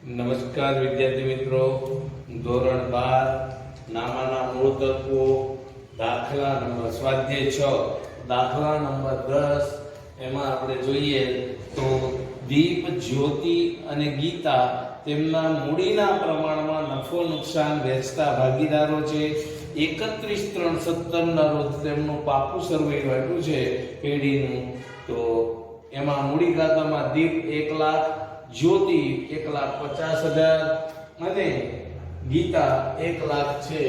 નમસ્કાર વિદ્યાર્થી મિત્રો, ધોરણ 12 નામાના મૂળ તત્વો દાખલા નંબર સ્વાધ્યાય 6 દાખલા નંબર 10 એમાં આપણે જોઈએ તો દીપ, જ્યોતિ અને ગીતા તેમના મૂડીના પ્રમાણમાં નફો નુકસાન વહેંચતા ભાગીદારો છે. 31/3/17 ના રોજ તેમનું પાકું સર્વે આપ્યું છે પેઢીનું. તો એમાં મૂડી ખાતામાં દીપ 1 લાખ, જ્યોતિ 1,50,000 અને ગીતા 1 લાખ છે.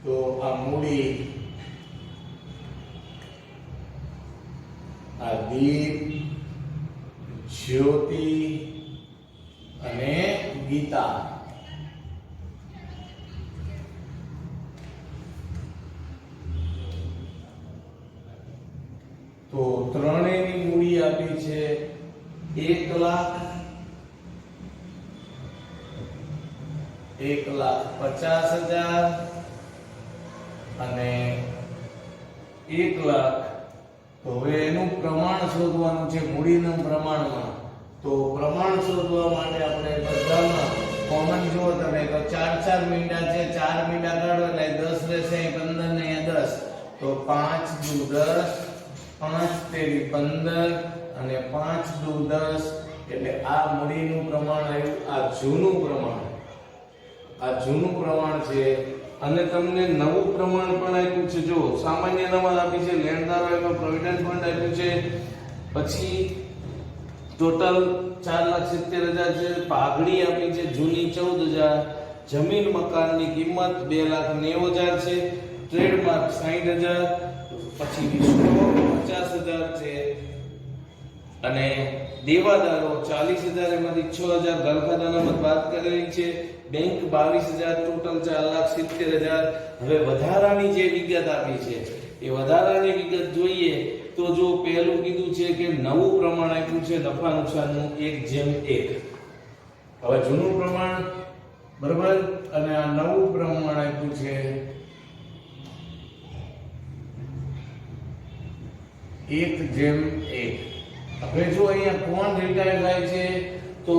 તો આ મૂડી, આ દીપ, જ્યોતિ અને ગીતા તો ત્રણેયની મૂડી આપી છે 1 લાખ, 1,50,000 અને 1 લાખ. તો હવે એનું પ્રમાણ શોધવાનું છે મૂડીનું પ્રમાણમાં. તો પ્રમાણ શોધવા માટે આપણે બધામાં કોમન જો તમે તો 4 મીંડા છે, 4 મીંડા કાઢો એટલે 10 રહેશે, 15 ને 10 તો 5 દુ 10, 5 તેરી 15 અને 5 દુ 10 એટલે આ મૂડીનું પ્રમાણ આવ્યું. આ જૂનું પ્રમાણ, આ જૂનું પ્રમાણ છે. અને તમને નવું પ્રમાણ પણ આપ્યું છે. જો સામાન્ય અનામત આપી છે, લેણદારો આપ્યો, પ્રોવિડન્ટ ફંડ આપ્યું છે, પછી ટોટલ 4,70,000 છે, પાઘડી આપી છે જૂની 14,000, જમીન મકાનની કિંમત 2,90,000 છે, ટ્રેડમાર્ક 60,000, પછી સ્ટોક 50,000 છે અને દેવાદારો 40,000, એમાંથી 6,000 ઘરખાતા અનામત બાદ કરેલી છે. Bank 22,000, total 4,70,000. હવે વધારાની જે વિગત આપી છે એ વધારાની વિગત જોઈએ તો જો પહેલું કીધું છે કે નવું પ્રમાણ આપ્યું છે નફા નુકસાનનું 1:1. હવે જૂનું પ્રમાણ બરાબર અને આ નવું પ્રમાણ આપ્યું છે 1:1. હવે જો અહીંયા કોણ રિટાયર થાય છે તો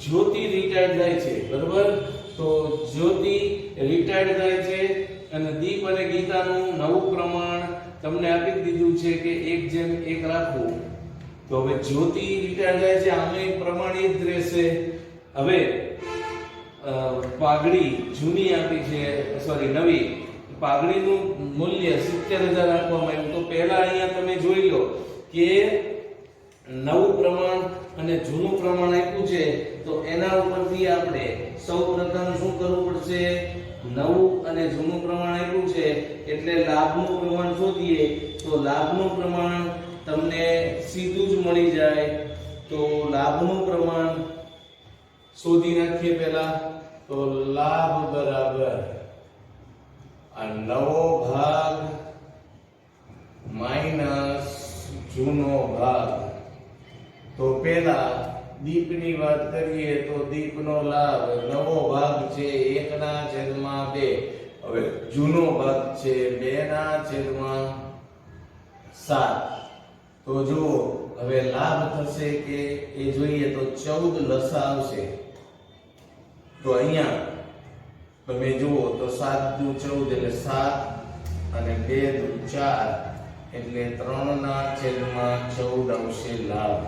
જ્યોતિ રિટાયર થાય છે, બરાબર. તો જ્યોતિ રિટાયર થાય છે અને દીપ અને ગીતાનું નવું પ્રમાણ તમને આપી દીધું છે કે 1:1 રાખવું. તો હવે જ્યોતિ રિટાયર થાય છે, આમે પ્રમાણ એ જ રહેશે. હવે પાઘડી જૂની આપી છે, સોરી નવી, પાઘડીનું મૂલ્ય 70,000 આપવામાં આવ્યું. તો પહેલા અહીંયા તમે જોઈ લો કે નવું પ્રમાણ અને જૂનું પ્રમાણ આપ્યું છે. તો એના ઉપરથી આપણે સૌપ્રથમ શું કરવું પડશે? નવું અને જૂનું પ્રમાણ આપ્યું છે એટલે લાભનું પ્રમાણ શોધીએ. તો લાભનું પ્રમાણ તમને સીધું જ મળી જાય. તો લાભનું પ્રમાણ શોધી નાખીએ પહેલા. તો લાભ બરાબર આ નવો ભાગ માઈનસ જૂનો ભાગ. તો પહેલા દીપની વાત કરીએ તો દીપનો લાભ નવો ભાગ છે 1/2. હવે જૂનો ભાગ છે 2/7. તો જો હવે લાભ થશે કે એ જોઈએ તો 14 લસા આવશે. તો અહીંયા તમે જુઓ તો 7 દુ 14 એટલે 7 અને 2 દુ 4 એટલે 3/14 આવશે લાભ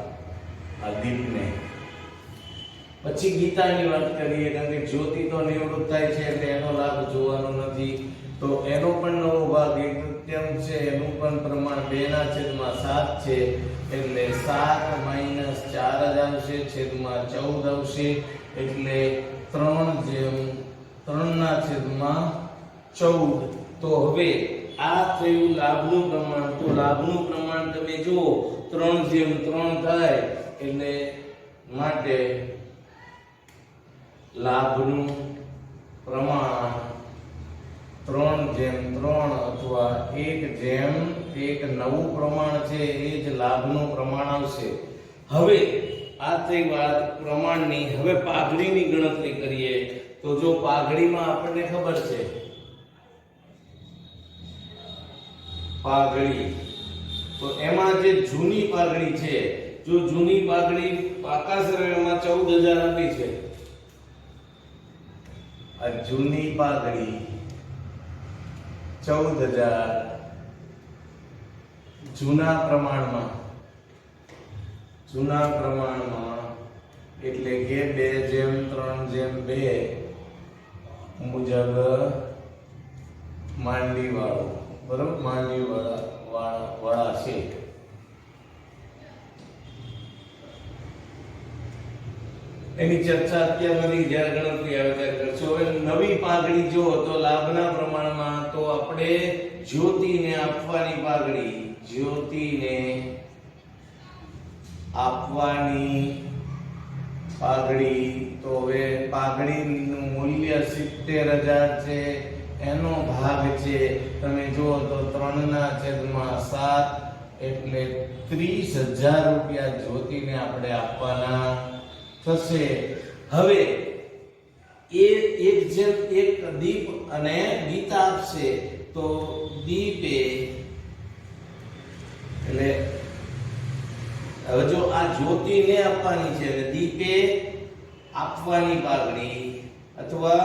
આ દીપને. પછી ગીતાની વાત કરીએ, કારણ કે જ્યોતિ તો નિવૃત્ત થાય છે એટલે એનો લાભ જોવાનો નથી. તો એનો પણ નવો ભાગ 1/3 છે, એનું પણ પ્રમાણ 2/7 છે એટલે 7 - 4 જ આવશે, છેદમાં 14 આવશે એટલે 3/14. તો હવે આ થયું લાભનું પ્રમાણ. તો લાભનું પ્રમાણ તમે જુઓ 3/3 થાય એટલે માટે લાભનું પ્રમાણ 3/3 અથવા 1:1 નવું પ્રમાણ છે એ જ લાભનું પ્રમાણ આવશે. હવે આ થઈ વાત પ્રમાણની. હવે પાઘડીની ગણતરી કરીએ. તો જો પાઘડીમાં આપણને ખબર છે પાઘડી, તો એમાં જે જૂની પાઘડી છે જો જૂની પાઘડી પાકા સરવાળામાં 14000 આપી છે, આ જૂની પાઘડી 14000 જૂના પ્રમાણમાં એટલે કે 2:3:2 મુજબ માંડવી વાળો, બરોબર, માંડવી વાળા છે. એની ચર્ચા અત્યાર સુધી જ્યારે ગણતરી આવે ત્યારે કરશો. હવે નવી પાઘડી જો તો લાભના પ્રમાણમાં તો આપણે જ્યોતિને આપવાની પાઘડી તો હવે પાઘડીનું મૂલ્ય 70000 છે, એનો ભાગ છે તમે જુઓ તો 3/7 એટલે 30000 રૂપિયા જ્યોતિને આપણે આપવાના થશે. હવે એક દીપ અને ગીતા આપશે તો દીપે એટલે હવે જો આ જ્યોતિને આપવાની છે અને દીપે આપવાની પાઘડી અથવા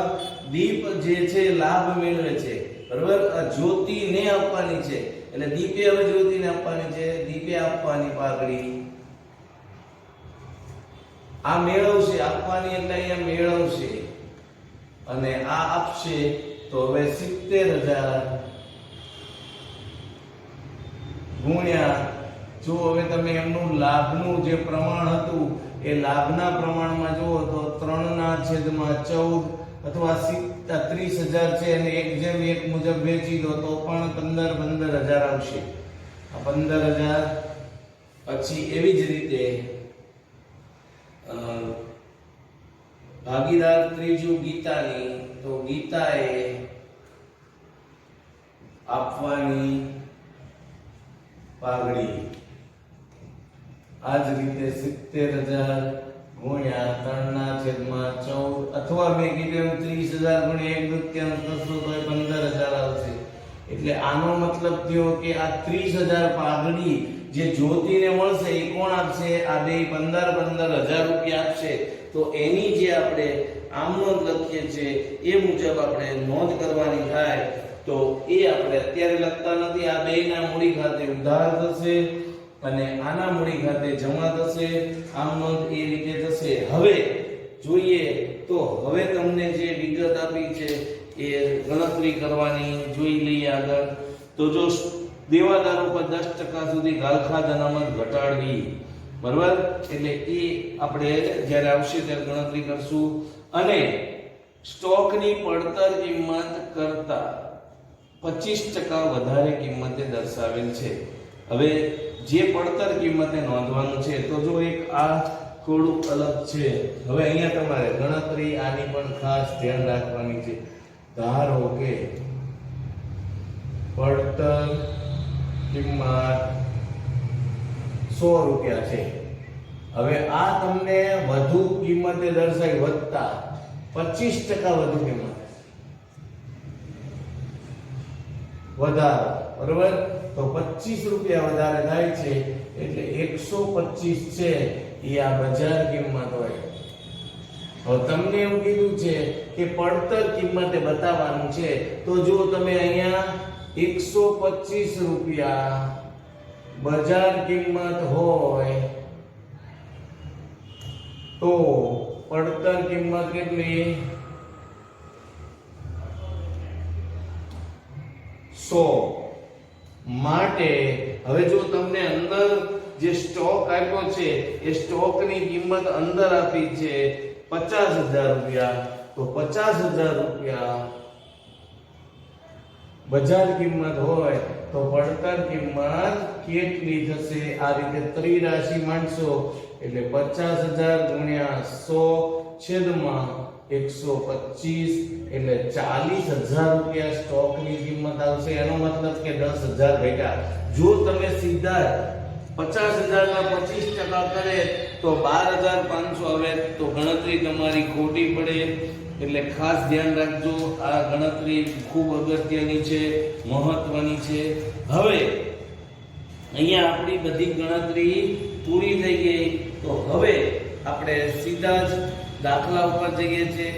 દીપ જે છે લાભ મેળવે છે, બરાબર, આ જ્યોતિને આપવાની છે એટલે દીપે હવે જ્યોતિને આપવાની છે, દીપે આપવાની પાઘડી આ મેળવશે, આપવાની એટલે અહીંયા મેળવશે અને આ આપશે તો હવે 70000 ગુણ્યા જો હવે તમે એમનું લાભનું જે પ્રમાણ હતું એ લાભના પ્રમાણમાં જુઓ તો 3/14 અથવા 30000 છે અને 1:1 મુજબ વેચી દો તો પણ 15000 આવશે. આ 15000 પછી એવી જ રીતે ભાગીદાર ત્રીજું ગીતાની તો ગીતાએ આપવાની પાઘડી આ જ રીતે 70000 ગુણ્યા 3/14 અથવા મેં કીધું 30000 ગુણ્યા 1/3 કરશો તો 15000 આવશે. એટલે આનો મતલબ થયો કે આ 30000 પાઘડી જે જ્યોતિને મળશે એ કોણ આપશે? આ બે 15000 રૂપિયા આપશે. તો એની જે આપણે આમ નોંધ લખીએ છીએ એ મુજબ આપણે નોંધ કરવાની થાય તો એ આપણે અત્યારે લખતા નથી. આ બેના મૂડી ખાતે ઉધાર થશે અને આના મૂડી ખાતે જમા થશે. આમ નોંધ એ રીતે થશે. હવે જોઈએ તો હવે તમને જે વિગત આપી છે એ ગણતરી કરવાની જોઈ લઈએ આગળ. તો જો દેવાદારો પર 10% સુધી ગાલખાદ અનામત ઘટાડવી, બરાબર, એટલે એ આપણે જ્યારે આવશે ત્યારે ગણતરી કરશું. અને સ્ટોકની પડતર કિંમત કરતા 25% વધારે કિંમતે દર્શાવેલ છે. હવે જે પડતર કિંમતે નોંધવાનું છે તો જો એક આ થોડું અલગ છે. હવે અહીંયા તમારે ગણતરી આની પણ ખાસ ધ્યાન રાખવાની છે. ધારો કે પડતર કિંમત 100 રૂપિયા છે. હવે આ તમને વધુ કિંમતે દર્શાવી વધતા 25% વધુ કિંમત વધારો, બરોબર, તો 25 રૂપિયા વધારે થાય છે એટલે 125 છે એ આ બજાર કિંમત હોય. હવે તમને એવું કીધું છે કે પડતર કિંમતે બતાવવાનું છે તો જો તમે અહીંયા 125 રૂપિયા બજાર કિંમત હોય તો પડતર કિંમત કેટલી? 100 માટે હવે જો તમને અંદર જે સ્ટોક આપ્યો છે એ સ્ટોકની કિંમત અંદર આપી છે 50000 રૂપિયા, તો 50000 રૂપિયા બજાર કિંમત હોય તો પડતર કિંમત કેટલી થશે? આ રીતે ત્રિરાશિ માંડશો એટલે 50000 ગુણ્યા 100 છેદમાં 125 એટલે 40000 રૂપિયા સ્ટોકની કિંમત આવશે. એનો મતલબ કે 10000 ભેગા. જો તમે સીધા 50000 ના 25% કરે તો 12500 આવે તો ગણતરી તમારી ખોટી પડે. એટલે ખાસ ધ્યાન રાખજો. આ ગણતરી ખૂબ અગત્યની છે, મહત્વની છે. હવે અહીંયા આપણી બધી ગણતરી પૂરી થઈ ગઈ. તો હવે આપણે સીધા જ દાખલા ઉપર જઈએ છીએ.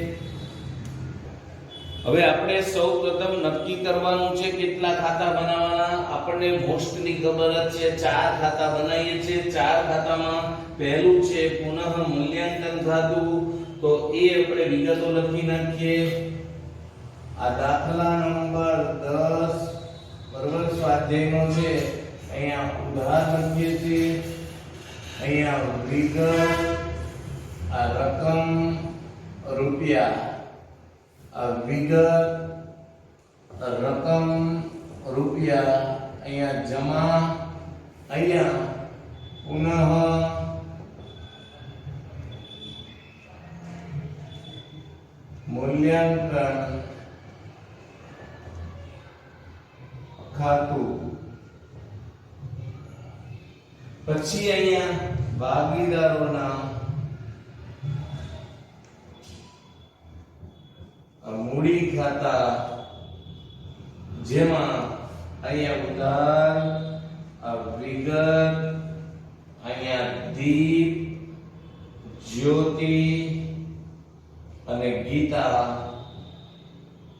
હવે આપણે સૌપ્રથમ નક્કી કરવાનું છે કેટલા ખાતા બનાવવાના. આપણને મોસ્ટલી ખબર જ છે 4 ખાતા બનાવીએ છીએ. 4 ખાતામાં પહેલું છે પુનઃ મૂલ્યાંકન ખાતું. તો એ આપણે વિગતો લખી નાખીએ. આ દાખલા નંબર 10 બરોબર સ્વાધ્યાયનો છે. અહીંયા ઉધાર લખીએ છીએ. અહીંયા વિગત, આ રકમ રૂપિયા, આ વિગત રકમ રૂપિયા, અહીંયા જમા, અહીંયા પુનઃ મૂલ્યાંકન ખાતું. પછી અહીંયા ભાગીદારોના મૂડી ખાતા, જેમાં અહીંયા ઉધાર, આ વિગત, અહીંયા દીપ, જ્યોતિ અને ગીતા,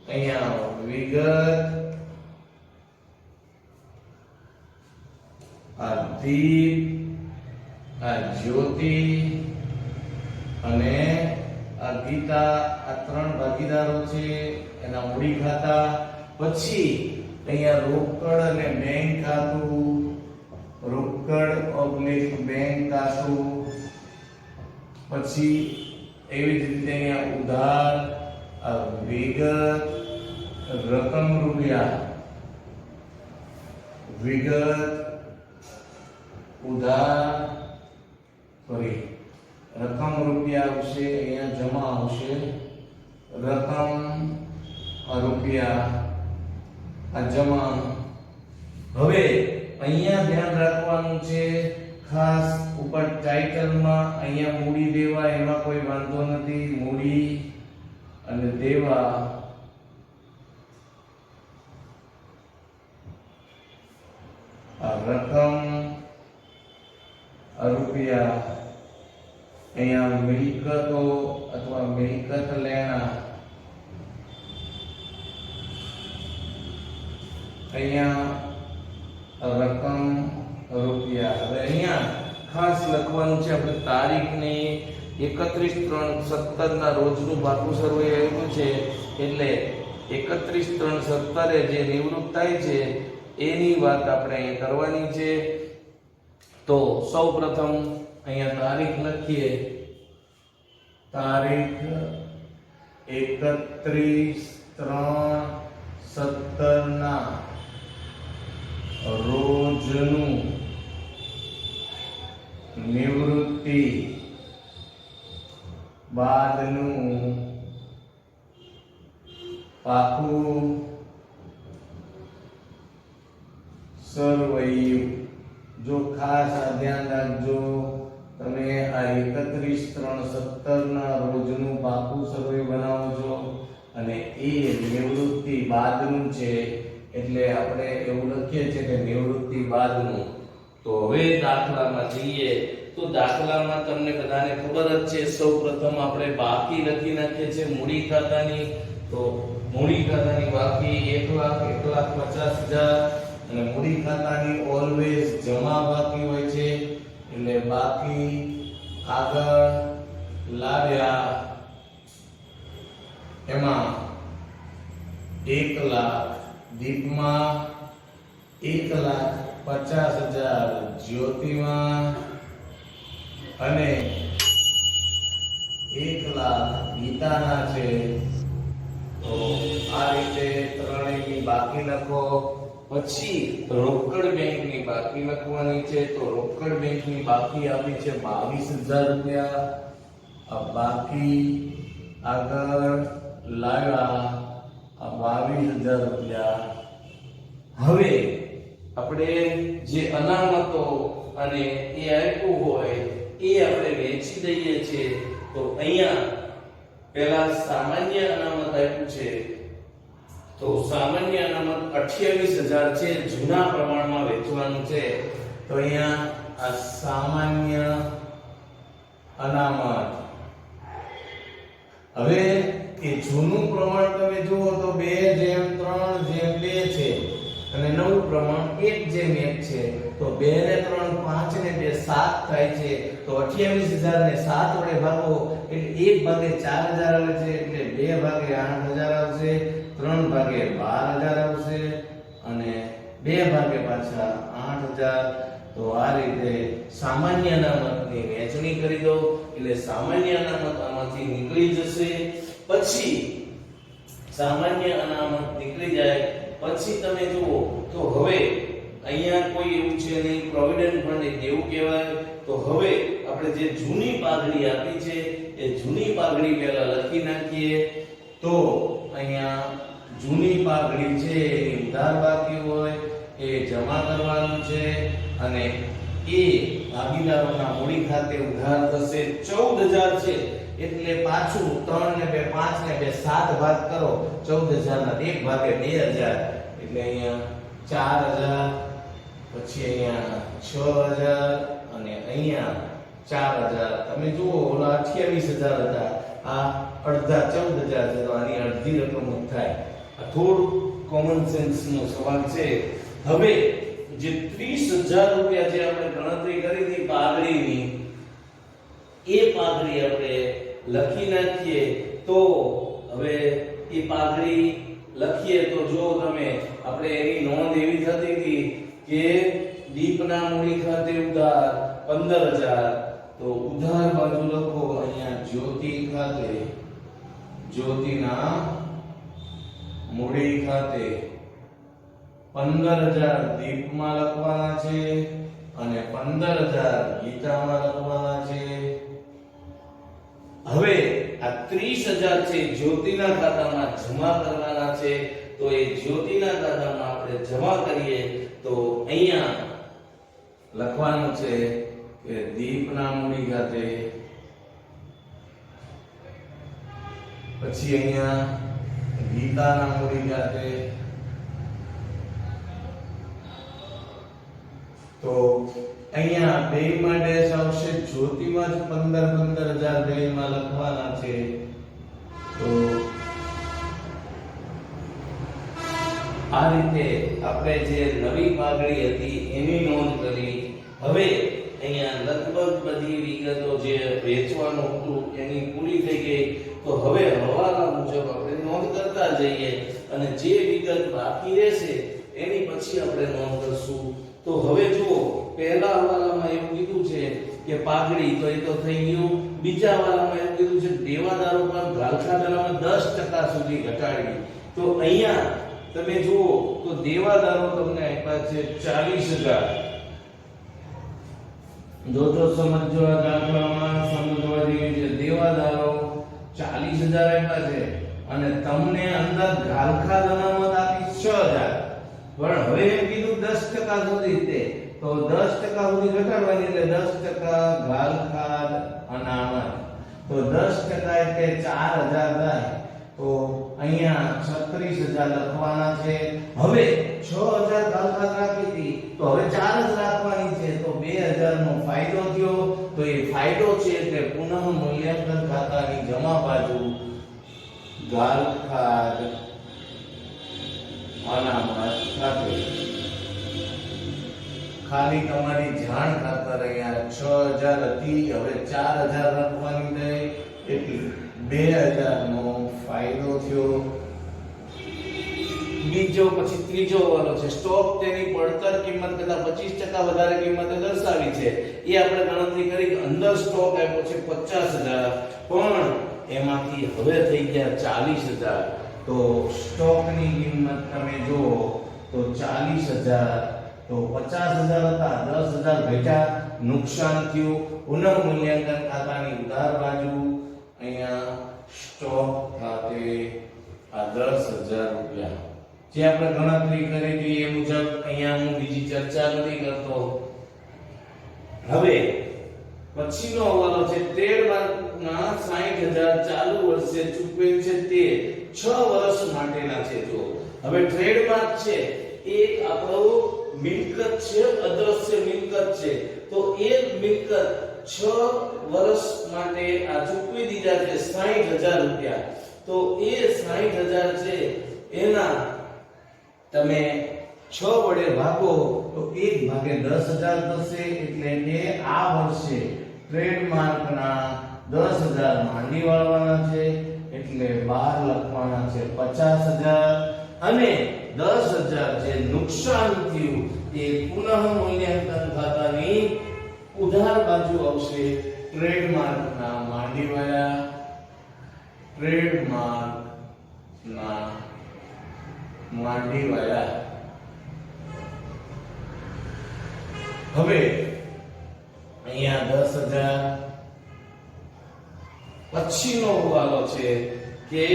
અહીંયા વિગત, આ દીપ, આ જ્યોતિ અને આ ગીતા, આ 3 ભાગીદારો છે એના મૂડી ખાતા. પછી અહીંયા રોકડ અને બેંક ખાતું, રોકડ ઓબ્લિક બેંક ખાતું. પછી એવી જ રીતે અહીંયા ઉધાર, આ વિગત, રકમ રૂપિયા, વિગત, ઉધાર, રકમ રૂપિયા આવશે, અહીંયા જમા આવશે, રકમ રૂપિયા, આ જમા. હવે અહીંયા ધ્યાન રાખવાનું છે ખાસ, ઉપર ટાઇટલમાં અહીંયા મૂડી દેવા એમાં કોઈ વાંધો નથી. મૂડી અને દેવા આ રકમ રૂપિયા, અહીંયા મિલકતો અથવા મિલકત લેણા, અહીંયા રકમ રૂપિયા. હવે અહીંયા ખાસ લખવાનું છે આપણે તારીખને 31/3/17 ના રોજનું બાકી સર્વે આવ્યું છે. એટલે 31/3/17 જે નિવૃત્ત થાય છે એની વાત આપણે અહીંયા કરવાની છે. તો સૌપ્રથમ અહીંયા તારીખ લખીએ. તારીખ 31/3/17 ના રોજનું નિવૃત્તિ બાદનું પાકું સરવૈયું. જો ખાસ ધ્યાન રાખજો, તમે આ 31/3/17 ના રોજનું પાકું સર્વે બનાવો છો અને એ નિવૃત્તિ બાદનું છે. એટલે આપણે એવું લખીએ છીએ કે નિવૃત્તિ બાદનું. તો હવે દાખલામાં જઈએ. તો દાખલામાં તમને બધાને ખબર જ છે, સૌપ્રથમ આપણે બાકી લખી નાખીએ છીએ મૂડી ખાતાની. તો મૂડી ખાતાની બાકી 1,50,000 અને મૂડી ખાતાની ઓલવેઝ જમા બાકી હોય છે. એટલે બાકી આગળ લાવ્યા એમાં 1 લાખ, દીપમાં 1,50,000, જ્યોતિમાં અને 1 લાખ ગીતાના છે. તો આ રીતે ત્રણેયની બાકી લખો. પછી રોકડ બેંકની બાકી લખવાની છે. તો રોકડ બેંકની બાકી આપી છે 22,000 રૂપિયા. આ બાકી આગળ લાવ્યા આ 22,000 રૂપિયા. હવે આપણે જે અનામતો અને એ આપ્યું હોય એ આપણે વેચી દઈએ છીએ. તો અહીંયા પહેલા સામાન્ય અનામત આપ્યું છે. તો સામાન્ય અનામત 28,000 છે, જૂના પ્રમાણમાં વેચવાનું છે. તો અહીંયા આ સામાન્ય અનામત. હવે એ જૂનું પ્રમાણ તમે જુઓ તો 2:3:2 છે અને નવું પ્રમાણ 1:1 છે. તો 2 ને 3 5 ને 2 7 થાય છે. તો 28,000 ને 7 વડે ભાગો એટલે 1 ભાગે 4,000 આવે છે, એટલે 2 ભાગે 8,000 આવશે, 3 ભાગે 12,000 આવશે અને 2 ભાગે પાછા 8,000. તો આ રીતે સામાન્ય અનામતની વહેંચણી કરી દો એટલે સામાન્ય અનામત આમાંથી નીકળી જશે. પછી સામાન્ય અનામત નીકળી જાય પછી તમે જુઓ તો હવે અહીંયા કોઈ એવું છે નહીં, પ્રોવિડન્ટ ફંડ એવું કહેવાય. તો હવે આપણે જે જૂની પાઘડી આપી છે એ જૂની પાઘડી પહેલા લખી નાખીએ. તો અહીંયા જૂની પાઘડી છે એની ઉધાર બાકી હોય એ જમા કરવાનું છે અને એ ભાગીદારોના મૂડી ખાતે ઉધાર થશે. 14,000 છે એટલે પાછું 3 ને 2 5 ને 2 7 ભાગ કરો. 14,000 ના 1 ભાગે 2,000 એટલે અહીંયા 4,000, પછી અહીંયા 6,000 અને અહીંયા 4,000. તમે જુઓ ઓલા 28,000 હતા, આ અડધા 14,000 છે તો આની અડધી રકમ જ થાય. આ થોડું કોમન સેન્સ નો સવાલ છે. હવે જે 30,000 રૂપિયા જે આપણે ગણતરી કરી હતી પાઘડીની, એ પાઘડી આપણે લખી નાખીએ. તો હવે એ પાઘડી લખીએ તો જો તમે આપણે એની નોંધ એવી થતી હતી કે દીપના મૂડી ખાતે ઉધાર 15,000. તો ઉધાર બાજુ લખો અહીંયા જ્યોતિ ખાતે, જ્યોતિના મૂડી ખાતે 15,000 દીપમાં લખવાના છે અને 15,000 ગીતામાં લખવાના છે. હવે આ 30,000 છે જ્યોતિના ખાતામાં જમા કરવાના છે. તો એ જ્યોતિના ખાતામાં આપણે જમા કરીએ તો અહીંયા લખવાનું છે કે દીપના મૂડી ખાતે, પછી અહીંયા ગીતાના મૂડી ખાતે. તો અહીંયા બેયમાં ડેશ આવશે. જ્યોતિમાં જ 15,000 બેયમાં લખવાના છે. તો આ રીતે આપણે જે નવી પાઘડી હતી એની નોંધ કરી. હવે અહીંયા લગભગ બધી વિગતો જે વેચવાનું હતું એની પૂરી થઈ ગઈ. તો હવે હવાલા મુજબ આપણે નોંધ કરતા જઈએ અને જે વિગત બાકી રહેશે એની પછી આપણે નોંધ કરશું. તો હવે જુઓ પહેલા હવાલામાં એવું કીધું છે કે પાઘડી, તો એ તો થઈ ગયું. બીજા હવાલામાં એવું કીધું છે દેવાદારો પર ગાલખા દરમાં 10% સુધી ઘટાડવી. તો અહીંયા તમે જુઓ તો દેવાદારો તમને આપ્યા છે 40,000. જો સમજો આ દાખલામાં સમજવા જેવી છે. દેવાદારો 40,000 આપ્યા છે અને તમને અંદર ગાલખા અનામત આપી 6,000. પણ હવે એમ કીધું 10% સુધી તે, તો 10% સુધી ઘટાડવાની એટલે 10% ગાલખા અનામત. તો 10% એટલે 4,000 થાય. તો અહીંયા 36,000 લખવાના છે. હવે 6,000 ગાલખા રાખી હતી તો હવે 4 જ રાખવાની છે. તો 2,000 નો ફાયદો થયો. તો એ ફાયદો છે એટલે પુનઃ મૂલ્યાંકન ખાતાની જમા બાજુ ગાલખા અનામત ખાતે. ખાલી તમારી જાણ ખાતર અહીંયા 6,000 હતી, હવે 4,000 રાખવાની થઈ એટલે 2,000 નો ફાયદો થયો. બીજો પછી ત્રીજો વાળો છે સ્ટોક. તેની પડતર કિંમત કરતા 25% વધારે કિંમતે દર્શાવી છે. એ આપણે ગણતરી કરી. અંદર સ્ટોક આપ્યો છે 50,000 પણ એમાંથી હવે થઈ ગયા 40,000. તો સ્ટોકની કિંમત તમે જુઓ તો 40,000. તો 50,000 હતા, 10,000 ઘટ્યા, નુકસાન થયું. પુનઃ મૂલ્યાંકન ખાતાની ઉધાર બાજુ અહીંયા સ્ટોક ખાતે આ 10,000 રૂપિયા જે આપણે ગણતરી કરી હતી એ મુજબ અહીંયા હું બીજી ચર્ચા નથી કરતો. હવે પછીનો હવાલો છે ટ્રેડમાર્કના 60,000 ચાલુ વર્ષે ચૂકવેલ છે તે 6 વર્ષ માટેના છે. જો હવે ટ્રેડમાર્ક છે એક આપણો મિલકત છે, અદ્રશ્ય મિલકત છે, તો એ મિલકત 6 વર્ષ માટે આ ચૂકવી દીધા છે 60,000 રૂપિયા. તો એ 60,000 છે એના તમે 6 વડે ભાગો તો 1 ભાગે 10,000 થશે. એટલે કે આ વર્ષે ટ્રેડમાર્કના 10,000 માંડી વાળવાના છે, એટલે 12 લખવાના છે 50,000. અને 10,000 જે નુકસાન થયું એ પુનઃ મૂલ્યાંકન ખાતાની ઉધાર બાજુ આવશે. ટ્રેડમાર્કના માંડી વાળા, ટ્રેડમાર્કના માંડી વાળા. હવે અહીંયા 10,000 પછીનો હવાલો છે કે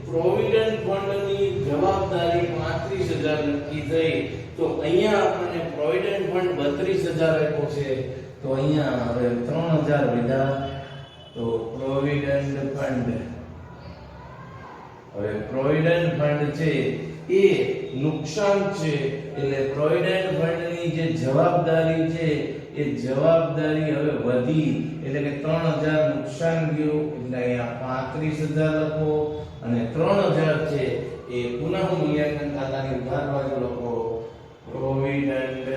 પ્રોવિડન્ટ ફંડની જવાબદારી 35,000 નક્કી થઈ. તો અહીંયા આપણને પ્રોવિડન્ટ ફંડ 32,000 આપ્યો છે, તો અહીંયા હવે 3,000 લીધા. તો પ્રોવિડન્ટ ફંડ, હવે પ્રોવિડન્ટ ફંડ છે એ નુકસાન છે, એટલે પ્રોવિડન્ટ ફંડની જે જવાબદારી છે એ જવાબદારી હવે વધી, એટલે કે 3,000 નુકસાન ગયું, એટલે અહીંયા 35,000 લખો. અને 3,000 છે એ પુનઃ મૂલ્યાંકન ખાતાની ઉધાર બાજુ લખો. પ્રોવિડન્ટ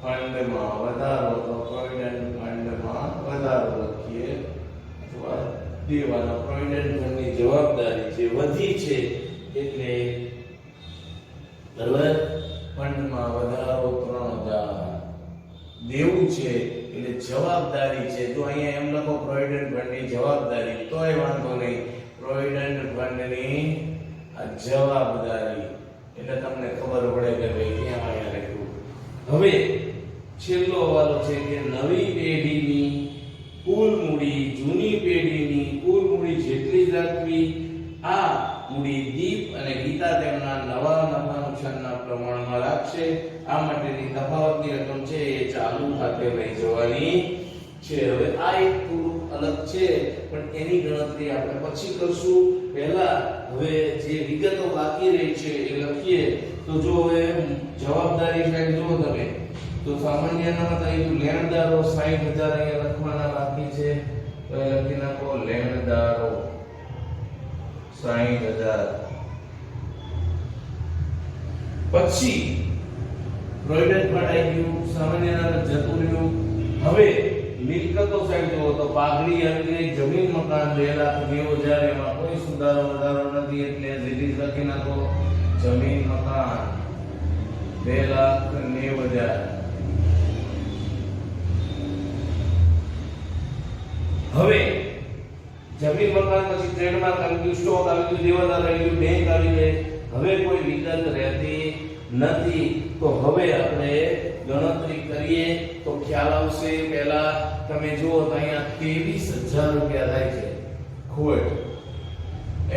ફંડમાં વધારો, તો પ્રોવિડન્ટ ફંડમાં વધારો લખીએ, અથવા દેવાનો પ્રોવિડન્ટ ફંડની જવાબદારી છે વધી છે, એટલે બરાબર ફંડમાં વધારો 3,000 દેવું છે એટલે જવાબદારી છે. તો અહીંયા એમ લખો પ્રોવિડન્ટ ફંડની જવાબદારી, તોય વાંધો નહીં. પ્રોવિડન્ટ ફંડની આ જવાબદારી એટલે તમને ખબર પડે કે ભાઈ ક્યાં આયા લખ્યું. હવે છેલ્લો હવાલો છે કે નવી પેઢીની કુલ મૂડી જૂની પેઢીની કુલ મૂડી જેટલી જ રાખવી. આ મૂડી દીપ અને ગીતા તેમના નવા નફા નુકસાનના પ્રમાણમાં રાખશે. આ માટેની તફાવતની રકમ છે એ ચાલુ ખાતે લઈ જવાની છે. હવે આ એક થોડું અલગ છે, પણ એની ગણતરી આપણે પછી કરશું. પહેલા હવે જે વિગતો બાકી રહી છે એ લખીએ. તો જો હવે જવાબદારી સાઈડ જો તમે, તો સામાન્ય અનામત અહીં લેણદારો 60,000 અહીંયા લખવાના બાકી છે, તો એ લખી નાખો લેણદારો 60,000. પછી પ્રોવિડન્ટ ફંડ આવી ગયું, સામાન્ય અનામત જતું રહ્યું. હવે મિલકતો સાઈડ જુઓ તો પાઘડી અંગે જમીન મકાન 2,90,000, એમાં કોઈ સુધારો વધારો નથી, એટલે સીધી લખી નાખો જમીન મકાન 2,90,000. હવે જમીન મકાન પછી ટ્રેડમાર્ક આવી ગયું, સ્ટોક આવી ગયું, દેવાદાર આવી ગયું, બેંક આવી ગઈ. હવે કોઈ વિગત રહેતી નથી. તો હવે આપણે ગણતરી કરીએ તો ખ્યાલ આવશે. પહેલા તમે જુઓ તો અહીંયા 23,000 રૂપિયા થાય છે ખોટ,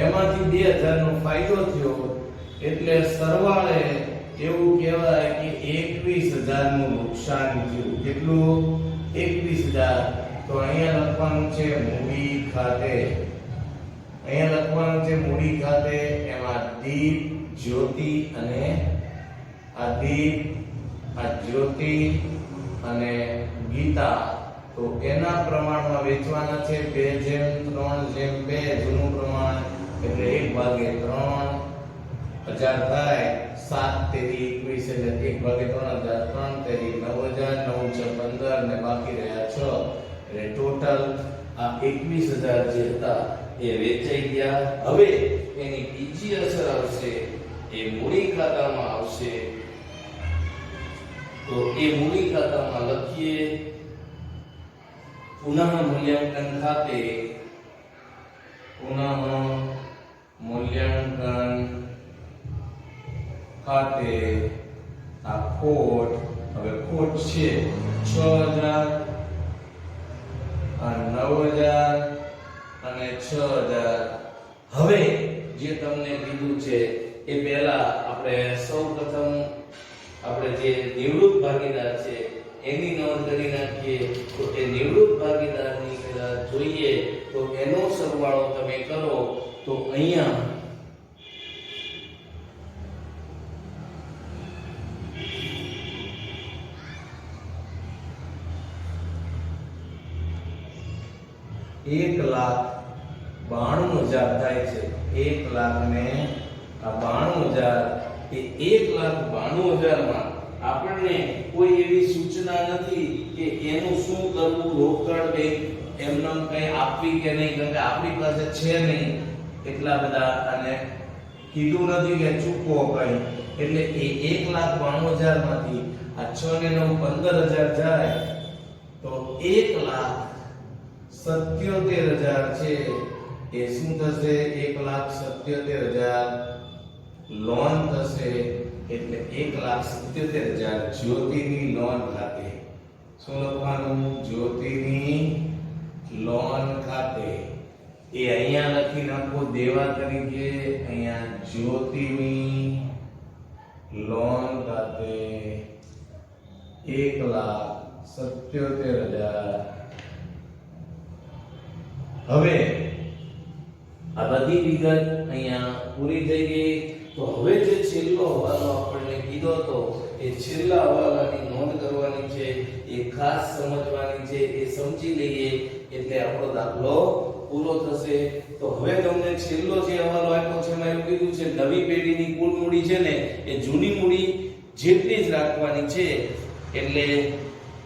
એમાંથી 2,000 નો ફાયદો થયો, એટલે સરવાળે એવું કહેવાય કે 21,000 નું નુકસાન થયું. કેટલું? 21,000. તો અહીંયા લખવાનું છે મૂડી ખાતે, અહીંયા લખવાનું છે મૂડી ખાતે. એમાં દીપ, જ્યોતિ અને આ દીપ, આ જ્યોતિ અને ગીતા, તો એના પ્રમાણમાં વેચવાના છે 2:3:2 જૂનું પ્રમાણ, એટલે 1/3,000 થાય. 7 તેરી 21, એટલે 1/3,000, 3 તેરી 9,000, 9 × 15 ને બાકી રહ્યા 6, એટલે ટોટલ આ 21,000 જે હતા એ વેચાઈ ગયા. હવે એની બીજી અસર આવશે, એ મૂડી ખાતામાં આવશે. તો એ મૂડી ખાતામાં લખીએ પુનઃ મૂલ્યાંકન ખાતે, પુનઃ મૂલ્યાંકન ખાતે આ ખોટ, હવે ખોટ છે 6,000, 9,000 અને 6,000. હવે જે તમને કીધું છે એ પહેલા આપણે સૌપ્રથમ આપણે જે નિવૃત્ત ભાગીદાર છે એની નોંધ કરી નાખીએ. તો એ નિવૃત્ત ભાગીદારની પહેલા જોઈએ તો એનો સરવાળો તમે કરો તો અહીંયા 1,92,000 થાય છે. 1,92,000 એ 1,92,000 માં આપણને કોઈ એવી સૂચના નથી કે એનું શું કરવું, રોકડ બેંક એમને કઈ આપવી કે નહીં, કારણ કે આપણી પાસે છે નહીં એટલા બધા, અને કીધું નથી કે ચૂકવો કઈ. એટલે એ 1,92,000 માંથી આ 6 ને 9 15,000 જાય તો 1,77,000 છે એ શું થશે? 1,77,000 લોન થશે. એટલે 1,77,000 જ્યોતિની લોન ખાતે. શું લખવાનું? જ્યોતિની લોન ખાતે. એ અહીંયા લખી નાખો દેવા તરીકે. અહીંયા જ્યોતિની લોન ખાતે 1,77,000. હવે આ બધી વિગત અહીંયા પૂરી થઈ ગઈ. તો હવે જે છેલ્લો હવાલો આપણને કીધો હતો એ છેલ્લા હવાલાની નોંધ કરવાની છે, એ ખાસ સમજવાની છે. એ સમજી લઈએ એટલે આપણો દાખલો પૂરો થશે. તો હવે તમને છેલ્લો જે હવાલો આપ્યો છે એમાં એવું કીધું છે નવી પેઢીની કુલ મૂડી છે ને એ જૂની મૂડી જેટલી જ રાખવાની છે. એટલે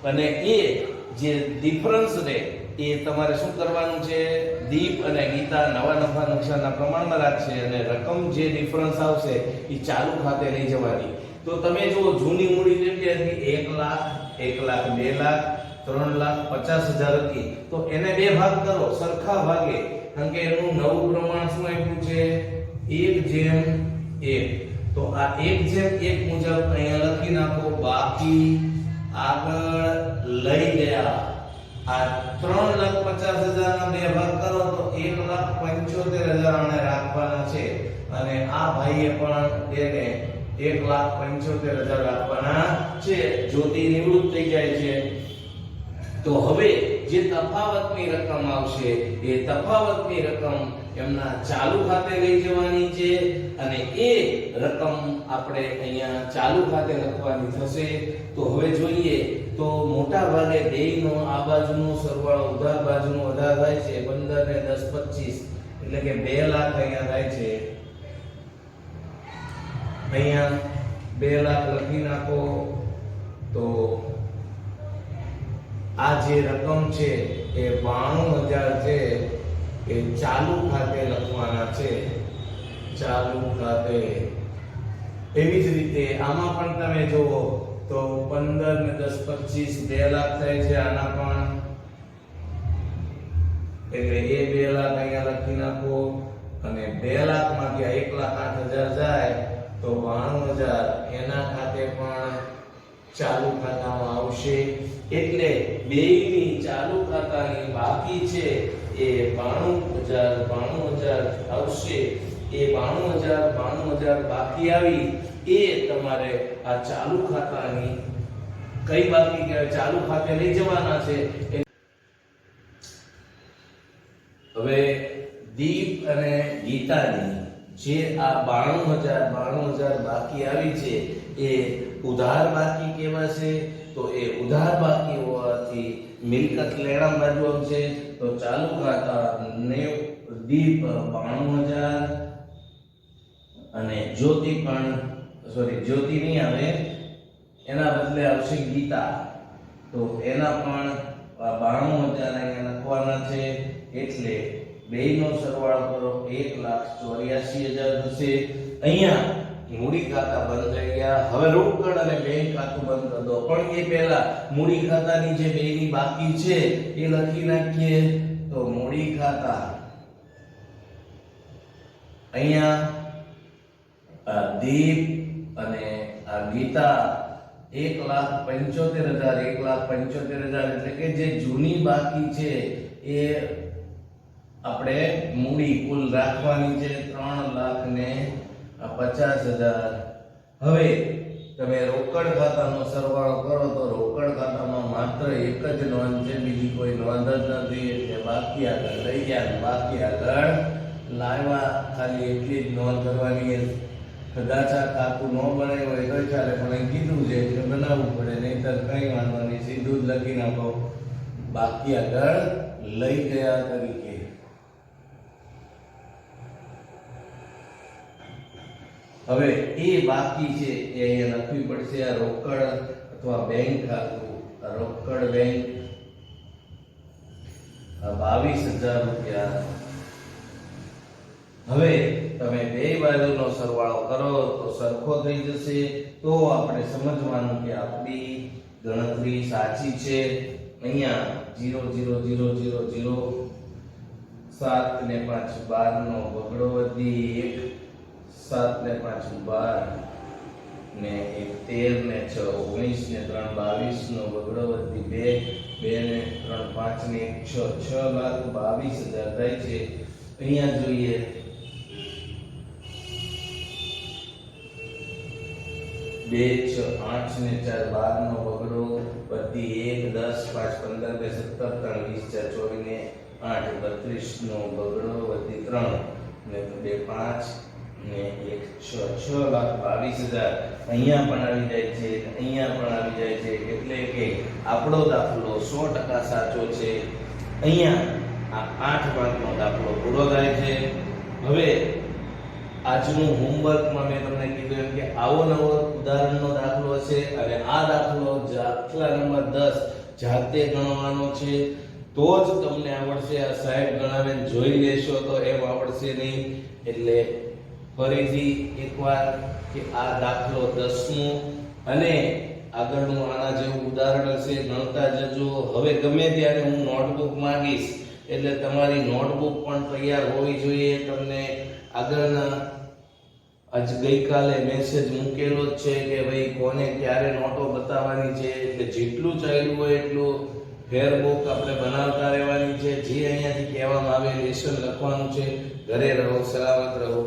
અને એ જે ડિફરન્સ રહે એ તમારે શું કરવાનું છે? દીપ અને ગીતા નવા નફા નુકસાનના પ્રમાણમાં રાખશે અને રકમ જે ડિફરન્સ આવશે એ ચાલુ ખાતે લઈ જવાની. તો તમે જો જૂની મૂડી કેટલી હતી? 1 લાખ, 1 લાખ, 2 લાખ, 3,50,000 હતી. તો એને બે ભાગ કરો, સરખા ભાગે, કારણ કે એનું નવું પ્રમાણ શું આપ્યું છે? 1/1. તો આ 1/1 મુજબ અહીંયા લખી નાખો બાકી આગળ લઈ ગયા. આ 3,50,000 ના બે ભાગ કરો તો 1,75,000 આને રાખવાના છે અને આ ભાઈએ પણ એને 1,75,000 રાખવાના છે. જ્યોતિ નિવૃત્ત થઈ જાય છે. તો હવે જે તફાવતની રકમ આવશે એ તફાવતની રકમ એમના ચાલુ ખાતે લઈ જવાની છે અને એ રકમ આપણે અહીંયા ચાલુ ખાતે લખવાની થશે. તો હવે જોઈએ તો મોટા ભાગે બેયનો આ બાજુનો સરવાળો ઉધાર બાજુનો વધાર થાય છે. 15 ને 10 25 એટલે કે 2 લાખ અહીંયા થાય છે. અહીંયા 2 લાખ લખી નાખો. તો આ જે રકમ છે એ 92,000 છે એ ચાલુ ખાતે લખવાના છે. ચાલુ ખાતે. એવી જ રીતે આમાં પણ તમે જુઓ તો 15 ને 10 25 2 લાખ થાય છે. આના પણ એટલે એ 2 લાખ અહીંયા લખી નાખો અને 2 લાખ માંથી 1,08,000 જાય તો 92,000 એના ખાતે પણ ચાલુ ખાતામાં આવશે. એટલે બેયની ચાલુ ખાતાની બાકી છે એ 92,000 આવશે. એ 92,000 બાકી આવી એ તમારે આ ચાલુ ખાતાની કઈ બાકી કહેવાય? ચાલુ ખાતે લઈ જવાના છે. હવે દીપ અને ગીતાની જે આ 92,000 બાકી આવી છે એ ઉધાર બાકી કહેવાશે. તો એ ઉધાર બાકી હોવાથી મિલકત લેણા બાજુ આવશે. તો ચાલુ ખાતા દીપ 92,000 અને જ્યોતિ પણ જ્યોતિ નહીં આવે, એના બદલે આવશે ગીતા. તો એના પણ 92,000 અહીંયા લખવાના છે. એટલે બેયનો સરવાળો કરો 1,84,000 થશે. અહીંયા મૂડી ખાતા બંધ થઈ ગયા. હવે રોકડ અને બેંક ખાતું બંધ કરી દો. પણ એ પહેલા મૂડી ખાતાની જે બેયની બાકી છે એ લખી નાખીએ. તો મૂડી ખાતા અહીંયા દીપ અને આ ગીતા 1,75,000 એટલે કે જે જૂની બાકી છે એ આપણે મૂડી કુલ રાખવાની છે 3,50,000. હવે તમે રોકડ ખાતાનો સરવાળો કરો તો રોકડ ખાતામાં માત્ર એક જ નોંધ છે, બીજી કોઈ નોંધ જ નથી. એટલે બાકી આગળ લઈ ગયા, બાકી આગળ લાવ્યા. ખાલી એટલી જ નોંધ કરવાની. કદાચ આ ખાતું ન બનાવ્યું હોય તો ચાલે, પણ કીધું છે એટલે બનાવવું પડે, નહીતર કઈ વાંધો નહીં, સીધું જ લખી નાખો. બાકી આગળ લઈ ગયા તરીકે. હવે એ બાકી છે એ અહીંયા લખવી પડશે. આ રોકડ અથવા બેંક ખાતું, આ રોકડ બેંક, આ 22,000 રૂપિયા. હવે તમે બે બાજુનો સરવાળો કરો તો સરખો થઈ જશે. તો આપણે સમજવાનું કે આપણી ગણતરી સાચી છે. અહીંયા 0 0 0 0 0 7 ને 5 12 નો બગડો વધી 1, 7 ને 5 12 ને 1 13 ને 6 19 ને 3 22 નો બગડો વધી 2, 2 ને 3 5 ને 1 6 6,22,000 થાય છે. અહીંયા જોઈએ 2 6 8 ને 4 12 નો બગડો વધી 1 10 5 15 2 17 3 20 4 24 ને 8 32 નો બગડો વધી 3 ને 2 5 ને 1 6 6,22,000 અહીંયા પણ આવી જાય છે, અહીંયા પણ આવી જાય છે. એટલે કે આપણો દાખલો 100% સાચો છે. અહીંયા આ 8 માર્કનો દાખલો પૂરો થાય છે. હવે આજનું હોમવર્કમાં મેં તમને કીધું એમ કે આવો નવો ઉદાહરણનો દાખલો છે અને આ દાખલો દાખલા નંબર 10 જાતે ગણવાનો છે. તો જ તમને આવડશે. આ સાહેબ ગણાવે જોઈ લેશો તો એમ આવડશે નહીં. એટલે ફરીથી એકવાર કે આ દાખલો 10મો અને આગળનું આના જેવું ઉદાહરણ છે, ગણતા જજો. હવે ગમે ત્યારે હું નોટબુક માંગીશ એટલે તમારી નોટબુક પણ તૈયાર હોવી જોઈએ. તમને આગળના આજ ગઈકાલે મેસેજ મૂકેલો જ છે કે ભાઈ કોને ક્યારે નોટો બતાવવાની છે. એટલે જેટલું ચાલ્યું હોય એટલું ફેરબુક આપણે બનાવતા રહેવાની છે. જે અહીંયાથી કહેવામાં આવે લેસન લખવાનું છે. ઘરે રહો, સલામત રહો.